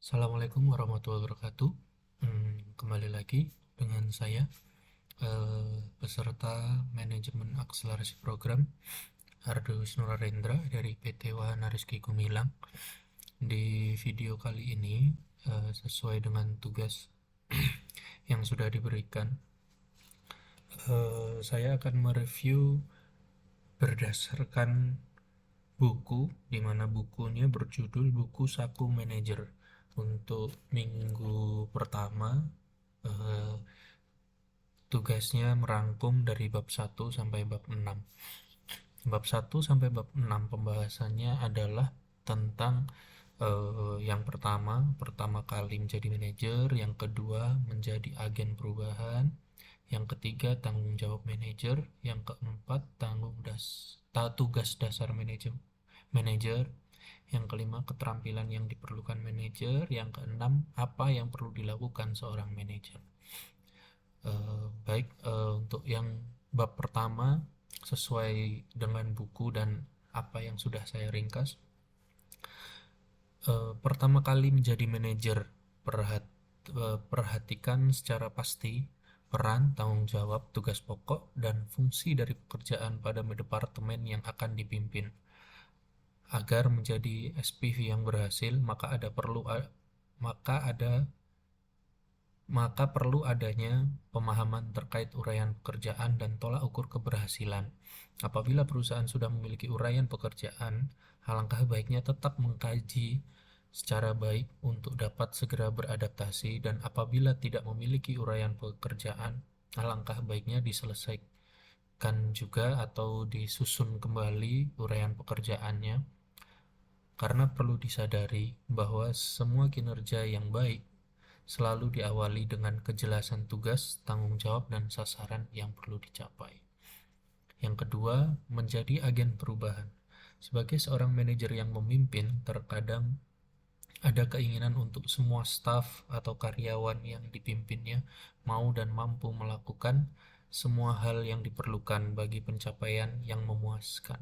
Assalamualaikum warahmatullahi wabarakatuh. Kembali lagi dengan saya, peserta manajemen akselerasi program Ardo Wisnurarendra dari PT Wahana Rizky Gumilang. Di video kali ini, sesuai dengan tugas yang sudah diberikan, saya akan mereview berdasarkan buku, di mana bukunya berjudul Buku Saku Manajer. Untuk minggu pertama, tugasnya merangkum dari bab 1 sampai bab 6. Bab 1 sampai bab 6 pembahasannya adalah tentang yang pertama kali menjadi manajer, yang kedua menjadi agen perubahan, yang ketiga tanggung jawab manajer, yang keempat tugas dasar manajer, yang kelima keterampilan yang diperlukan manajer, yang keenam apa yang perlu dilakukan seorang manajer. Untuk yang bab pertama, sesuai dengan buku dan apa yang sudah saya ringkas, pertama kali menjadi manajer, perhatikan secara pasti peran, tanggung jawab, tugas pokok, dan fungsi dari pekerjaan pada departemen yang akan dipimpin. Agar menjadi SPV yang berhasil, maka perlu adanya pemahaman terkait uraian pekerjaan dan tolak ukur keberhasilan. Apabila perusahaan sudah memiliki uraian pekerjaan, alangkah baiknya tetap mengkaji secara baik untuk dapat segera beradaptasi, dan apabila tidak memiliki uraian pekerjaan, alangkah baiknya diselesaikan juga atau disusun kembali uraian pekerjaannya, karena perlu disadari bahwa semua kinerja yang baik selalu diawali dengan kejelasan tugas, tanggung jawab, dan sasaran yang perlu dicapai. Yang kedua, menjadi agen perubahan. Sebagai seorang manajer yang memimpin, terkadang ada keinginan untuk semua staf atau karyawan yang dipimpinnya mau dan mampu melakukan semua hal yang diperlukan bagi pencapaian yang memuaskan.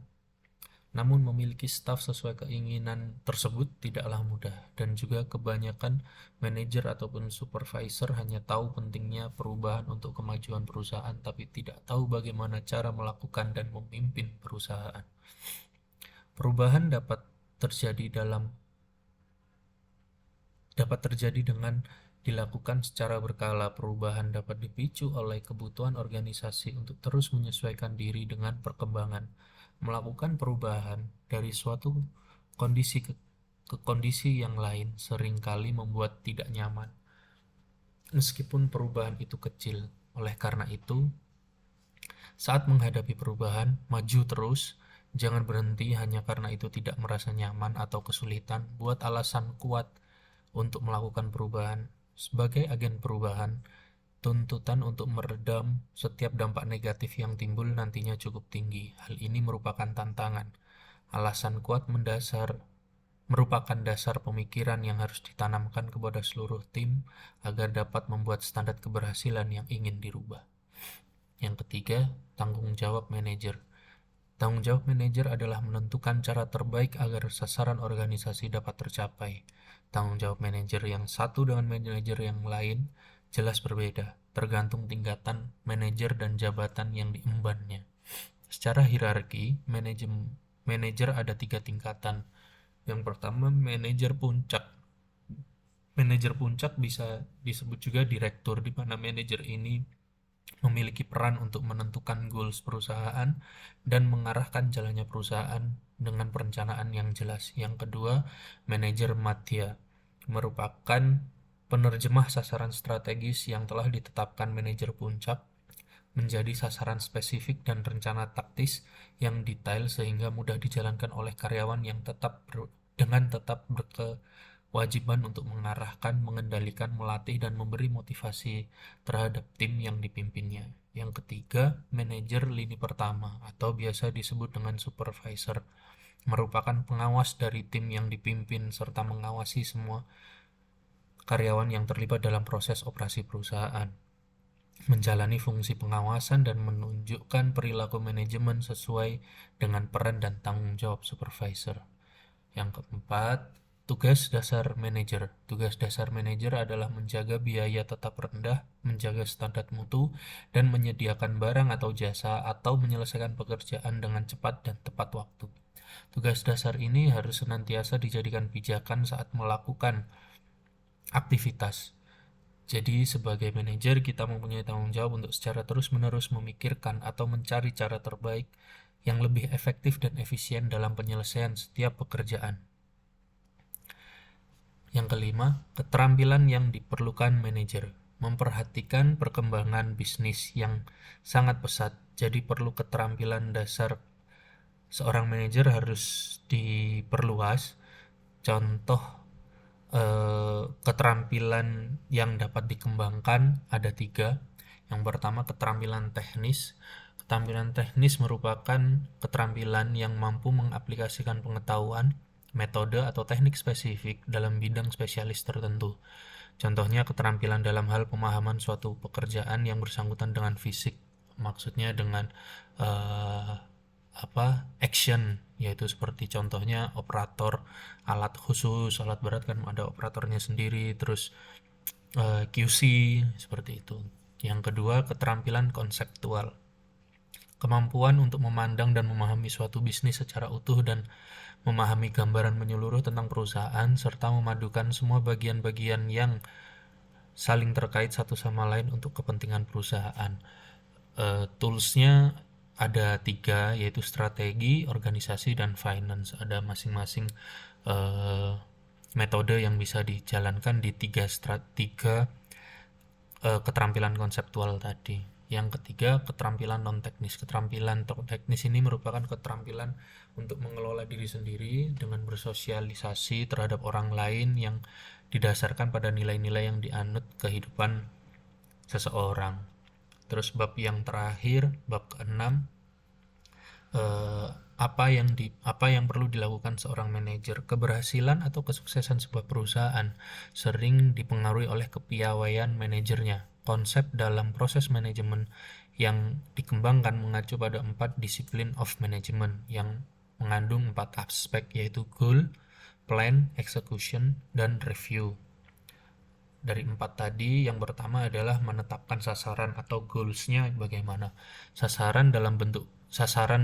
Namun memiliki staf sesuai keinginan tersebut tidaklah mudah, dan juga kebanyakan manajer ataupun supervisor hanya tahu pentingnya perubahan untuk kemajuan perusahaan, tapi tidak tahu bagaimana cara melakukan dan memimpin perusahaan. Perubahan dapat terjadi dengan dilakukan secara berkala. Perubahan dapat dipicu oleh kebutuhan organisasi untuk terus menyesuaikan diri dengan perkembangan. Melakukan perubahan dari suatu kondisi ke kondisi yang lain seringkali membuat tidak nyaman, meskipun perubahan itu kecil. Oleh karena itu, saat menghadapi perubahan, maju terus. Jangan berhenti hanya karena itu tidak merasa nyaman atau kesulitan. Buat alasan kuat untuk melakukan perubahan. Sebagai agen perubahan, tuntutan untuk meredam setiap dampak negatif yang timbul nantinya cukup tinggi. Hal ini merupakan tantangan. Alasan kuat merupakan dasar pemikiran yang harus ditanamkan kepada seluruh tim agar dapat membuat standar keberhasilan yang ingin dirubah. Yang ketiga, tanggung jawab manajer. Tanggung jawab manajer adalah menentukan cara terbaik agar sasaran organisasi dapat tercapai. Tanggung jawab manajer yang satu dengan manajer yang lain jelas berbeda, tergantung tingkatan manajer dan jabatan yang diembannya. Secara hierarki, manajer ada 3 tingkatan. Yang pertama, manajer puncak. Manajer puncak bisa disebut juga direktur, di mana manajer ini memiliki peran untuk menentukan goals perusahaan dan mengarahkan jalannya perusahaan dengan perencanaan yang jelas. Yang kedua, manajer madya merupakan penerjemah sasaran strategis yang telah ditetapkan manajer puncak menjadi sasaran spesifik dan rencana taktis yang detail sehingga mudah dijalankan oleh karyawan yang tetap berkewajiban untuk mengarahkan, mengendalikan, melatih, dan memberi motivasi terhadap tim yang dipimpinnya. Yang ketiga, manajer lini pertama atau biasa disebut dengan supervisor, merupakan pengawas dari tim yang dipimpin serta mengawasi semua karyawan yang terlibat dalam proses operasi perusahaan, menjalani fungsi pengawasan dan menunjukkan perilaku manajemen sesuai dengan peran dan tanggung jawab supervisor. Yang keempat, Tugas dasar manajer. Tugas dasar manajer adalah menjaga biaya tetap rendah, menjaga standar mutu, dan menyediakan barang atau jasa atau menyelesaikan pekerjaan dengan cepat dan tepat waktu. Tugas dasar ini harus senantiasa dijadikan pijakan saat melakukan aktivitas. Jadi sebagai manajer kita mempunyai tanggung jawab untuk secara terus-menerus memikirkan atau mencari cara terbaik yang lebih efektif dan efisien dalam penyelesaian setiap pekerjaan. Yang kelima, keterampilan yang diperlukan manajer. Memperhatikan perkembangan bisnis yang sangat pesat, jadi perlu keterampilan dasar seorang manajer harus diperluas. Contoh keterampilan yang dapat dikembangkan ada 3. Yang pertama, keterampilan teknis. Keterampilan teknis merupakan keterampilan yang mampu mengaplikasikan pengetahuan, metode atau teknik spesifik dalam bidang spesialis tertentu. Contohnya keterampilan dalam hal pemahaman suatu pekerjaan yang bersangkutan dengan fisik, maksudnya dengan action, yaitu seperti contohnya operator alat khusus, alat berat kan ada operatornya sendiri, terus QC seperti itu. Yang kedua, keterampilan konseptual. Kemampuan untuk memandang dan memahami suatu bisnis secara utuh dan memahami gambaran menyeluruh tentang perusahaan serta memadukan semua bagian-bagian yang saling terkait satu sama lain untuk kepentingan perusahaan. Toolsnya ada 3, yaitu strategi, organisasi, dan finance. Ada masing-masing metode yang bisa dijalankan di 3 keterampilan konseptual tadi. Yang ketiga, keterampilan non-teknis. Keterampilan teknis ini merupakan keterampilan untuk mengelola diri sendiri dengan bersosialisasi terhadap orang lain yang didasarkan pada nilai-nilai yang dianut kehidupan seseorang. Terus bab yang terakhir, bab ke-6, apa yang perlu dilakukan seorang manajer. Keberhasilan atau kesuksesan sebuah perusahaan sering dipengaruhi oleh kepiawaian manajernya. Konsep dalam proses manajemen yang dikembangkan mengacu pada 4 disiplin of management yang mengandung 4 aspek, yaitu goal, plan, execution, dan review. Dari 4 tadi, yang pertama adalah menetapkan sasaran atau goals-nya bagaimana. Sasaran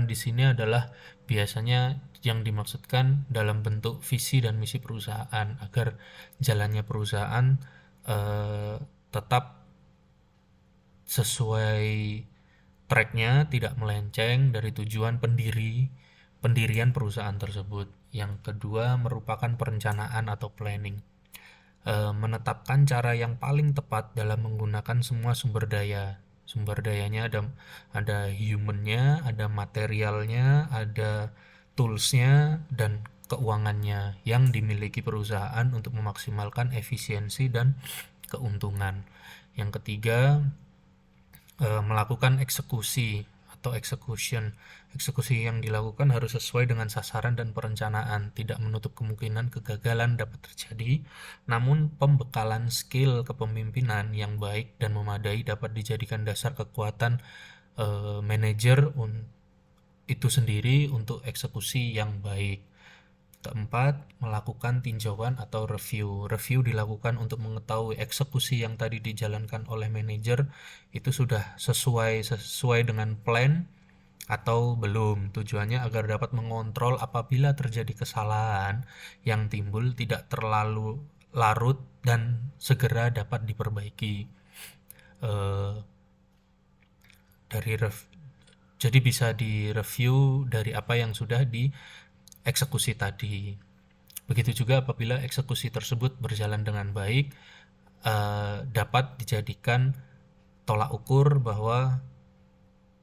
di sini adalah biasanya yang dimaksudkan dalam bentuk visi dan misi perusahaan agar jalannya perusahaan tetap sesuai tracknya, tidak melenceng dari tujuan pendirian perusahaan tersebut. Yang kedua merupakan perencanaan atau planning. Menetapkan cara yang paling tepat dalam menggunakan semua sumber daya. Sumber dayanya ada human-nya, ada materialnya, ada tools-nya, dan keuangannya yang dimiliki perusahaan untuk memaksimalkan efisiensi dan keuntungan. Yang ketiga, melakukan eksekusi atau execution. Eksekusi yang dilakukan harus sesuai dengan sasaran dan perencanaan, tidak menutup kemungkinan kegagalan dapat terjadi, namun pembekalan skill kepemimpinan yang baik dan memadai dapat dijadikan dasar kekuatan manajer itu sendiri untuk eksekusi yang baik. Keempat, melakukan tinjauan atau review. Review dilakukan untuk mengetahui eksekusi yang tadi dijalankan oleh manajer itu sudah sesuai dengan plan atau belum. Tujuannya agar dapat mengontrol apabila terjadi kesalahan yang timbul tidak terlalu larut dan segera dapat diperbaiki. Jadi bisa direview dari apa yang sudah dieksekusi tadi. Begitu juga apabila eksekusi tersebut berjalan dengan baik, dapat dijadikan tolak ukur bahwa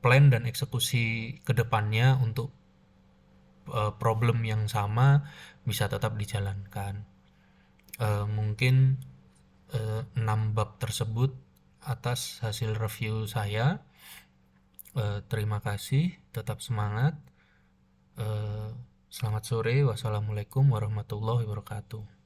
plan dan eksekusi ke depannya untuk problem yang sama bisa tetap dijalankan. Mungkin 6 bab tersebut atas hasil review saya. Terima kasih, tetap semangat. Selamat sore, wassalamualaikum warahmatullahi wabarakatuh.